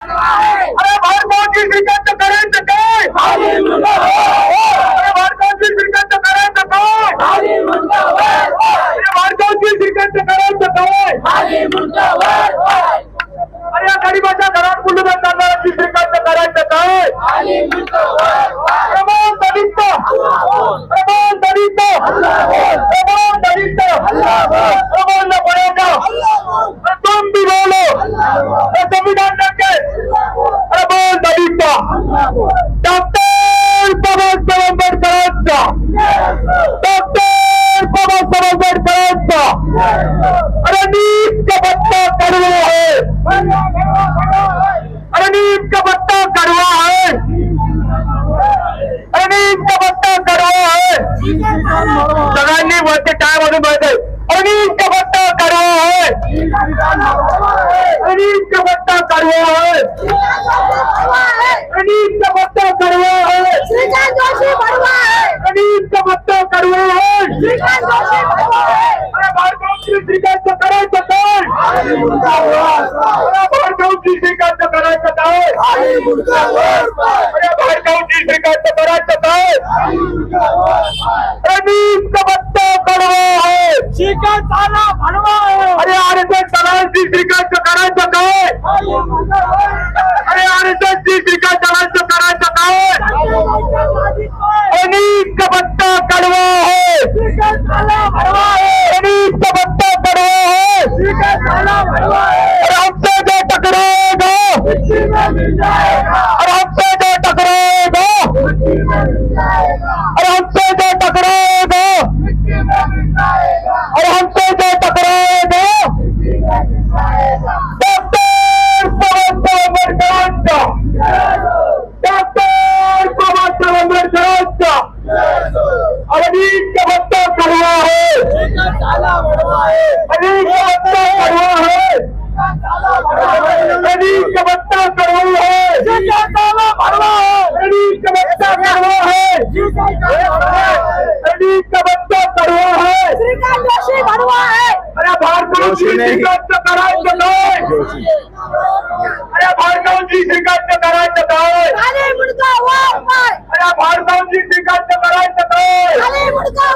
अरे भारताची श्रीकांत करायचं काय? अरे भारताची श्रीकांत करायचं काय? अरे भारताची श्रीकांत करायचं काय? अरे या गरीबाच्या घरात कुठून जाणाराची श्रीकांत करायचं काय? प्रमाण दलित प्रमाण दलित प्रमाण दलित प्रमाण न पड़ेगा तुम भी बोलो संविधान के प्रमाण दलित डॉक्टर बाबासाहेब आंबेडकरांचा डॉक्टर बाबासाहेब आंबेडकरांचा अरे नीट का पत्ता कड़वा है अरे नीट का पत्ता कड़वा है अरे नीट का पत्ता कड़वा है सगळ्यांनी वरती टाय वाजून बोलायचंय अरे नीट का पत्ता कड़वा है अरे नीट का पत्ता कड़वा है अरे नीट का पत्ता कड़वा है श्रीकांत जोशी बड़वा है अरे नीट का पत्ता कड़वा है श्रीकांत जोशी बड़वा है अरे भारताची श्रीकांत करायचं काय? अरे भारताची श्रीकांत करायचं काय? अरे भारताची श्रीकांत करायचं काय? अरे नीट का पत्ता कड़वा है श्रीकांताला बड़वा है अरे आरएसएस दलालची श्रीकांत करायचं काय? अरे आरएसएसची श्रीकांत दलालचं करायचं काय? अरे नीट का पत्ता कड़वा है श्रीकांताला बड़वा है नीट का पत्ता कड़वा है श्रीकांताला बड़वा है अरे हमसे जो टकराएगा मिट्टी में मिल जाएगा अरे हमसे जो टकराएगा मिट्टी में मिल जाएगा अरे हमसे जो टकराएगा मिट्टी में मिल जाएगा अरे हमसे जो टकराएगा मिट्टी में मिल जाएगा डॉक्टर बाबासाहेब आंबेडकरांचा डॉक्टर बाबासाहेब आंबेडकरांचा अरे नीट का पत्ता कड़वा है श्रीकांताला बड़वा है अरे नीट का पत्ता कड़वा है अरे नीट का पत्ता कड़वा है श्रीकांताला बड़वा है अरे नीट का पत्ता कड़वा है अरे नीट का पत्ता कड़वा है श्रीकांत जोशी बड़वा है अरे भारताची श्रीकांत करायचं काय? अरे भारताची श्रीकांत करायचं काय? खाली मुंडका वर पाय अरे भारताची श्रीकांत करायचं काय? खाली मुंडका